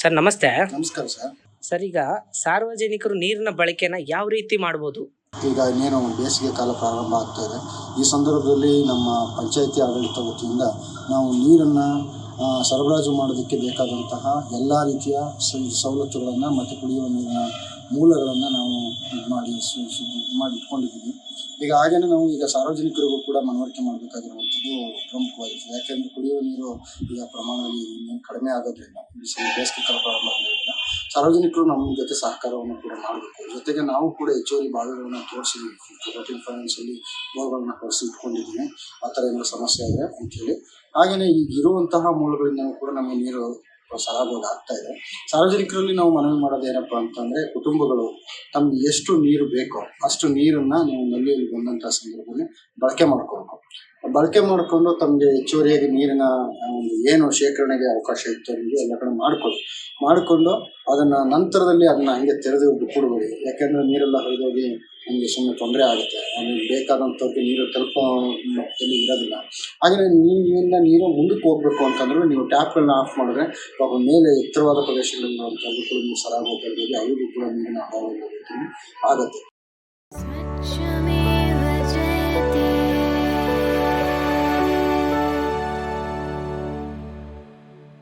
Sir ನಮಸ್ತೆ. ನಮಸ್ಕಾರ sir. Sir, ಈಗ ಸಾರ್ವಜನಿಕರು ನೀರಿನ ಬಳಕೆನ ಯಾವ ರೀತಿ ಮಾಡ್ಬೋದು? ಈಗ ಇನ್ನೇನು ಬೇಸಿಗೆ ಕಾಲ ಪ್ರಾರಂಭ ಆಗ್ತಾ ಇದೆ. ಈ ಸಂದರ್ಭದಲ್ಲಿ ನಮ್ಮ ಪಂಚಾಯಿತಿ ಆಡಳಿತ ವತಿಯಿಂದ ನಾವು ನೀರನ್ನು ಸರಬರಾಜು ಮಾಡೋದಕ್ಕೆ ಬೇಕಾದಂತಹ ಎಲ್ಲ ರೀತಿಯ ಸವಲತ್ತುಗಳನ್ನು ಮತ್ತು ಕುಡಿಯುವ ನೀರಿನ ಮೂಲಗಳನ್ನು ನಾವು ಮಾಡಿ ಇಟ್ಕೊಂಡಿದ್ದೀವಿ. ಈಗ ಹಾಗೆಯೇ ನಾವು ಈಗ ಸಾರ್ವಜನಿಕರಿಗೂ ಕೂಡ ಮನವರಿಕೆ ಮಾಡಬೇಕಾಗಿರುವಂಥದ್ದು ಪ್ರಮುಖವಾಗಿರ್ತದೆ. ಯಾಕೆಂದರೆ ಕುಡಿಯುವ ನೀರು ಈಗ ಪ್ರಮಾಣದಲ್ಲಿ ಕಡಿಮೆ ಆಗೋದ್ರಿಂದ ಬೇಸಿಗೆ ಕಾಲ ಪ್ರಾರಂಭ ಆಗೋದ್ರಿಂದ ಸಾರ್ವಜನಿಕರು ನಮ್ಮ ಜೊತೆ ಸಹಕಾರವನ್ನು ಕೂಡ ಮಾಡಬೇಕು. ಜೊತೆಗೆ ನಾವು ಕೂಡ ಹೆಚ್ಚುವರಿ ಬಾವಿಗಳನ್ನು ತೋರಿಸಿದ್ದೀವಿ. 14 ಫೈನಾನ್ಸಲ್ಲಿ ಬೋರ್ಗಳನ್ನು ಕೊಡಿಸಿ ಇಟ್ಕೊಂಡಿದ್ದೀವಿ, ಆ ಥರ ಏನಾದರೂ ಸಮಸ್ಯೆ ಆದರೆ ಅಂಥೇಳಿ. ಹಾಗೆಯೇ ಈಗ ಇರುವಂತಹ ಮೂಲಗಳಿಂದ ಕೂಡ ನಮಗೆ ನೀರು ಸರಬರಾಜು ಆಗ್ತಾ ಇದೆ. ಸಾರ್ವಜನಿಕರಲ್ಲಿ ನಾವು ಮನವಿ ಮಾಡೋದು ಏನಪ್ಪ ಅಂತಂದರೆ, ಕುಟುಂಬಗಳು ತಮಗೆ ಎಷ್ಟು ನೀರು ಬೇಕೋ ಅಷ್ಟು ನೀರನ್ನು ನೀವು ನಲ್ಲಿಯಲ್ಲಿ ಬಂದಂಥ ಸಂದರ್ಭದಲ್ಲಿ ಬಳಕೆ ಮಾಡಿಕೊಂಡು ತಮಗೆ ಹೆಚ್ಚುವರಿಯಾಗಿ ನೀರಿನ ಒಂದು ಏನು ಶೇಖರಣೆಗೆ ಅವಕಾಶ ಇತ್ತು ಅನ್ನೋದು ಎಲ್ಲ ಕಡೆ ಮಾಡಿಕೊಂಡು ಅದನ್ನು ನಂತರದಲ್ಲಿ ಅದನ್ನು ಹಂಗೆ ತೆರೆದು ಬಿಟ್ಬಿಡ್ಬೇಡಿ. ಯಾಕೆಂದರೆ ನೀರೆಲ್ಲ ಹರಿದೋಗಿ ನಮಗೆ ಸುಮ್ಮನೆ ತೊಂದರೆ ಆಗುತ್ತೆ. ನಮಗೆ ಬೇಕಾದಂಥವ್ರಿಗೆ ನೀರು ತಲುಪೋ ಮಟ್ಟದಲ್ಲಿ ಇರೋದಿಲ್ಲ. ಹಾಗೆಯೇ ನೀರು ಮುಂದಕ್ಕೆ ಹೋಗಬೇಕು ಅಂತಂದರೆ ನೀವು ಟ್ಯಾಪ್ಗಳನ್ನ ಆಫ್ ಮಾಡಿದ್ರೆ ಪಾಪ ಮೇಲೆ ಎತ್ತರವಾದ ಪ್ರದೇಶಗಳಿರುವಂಥದ್ದು ಕೂಡ ನೀವು ಸರಾಗ ಹೋಗ್ಬೋದು, ಅವ್ರಿಗೂ ಕೂಡ ನೀರಿನ ಅಭಾವ ಆಗುತ್ತೆ.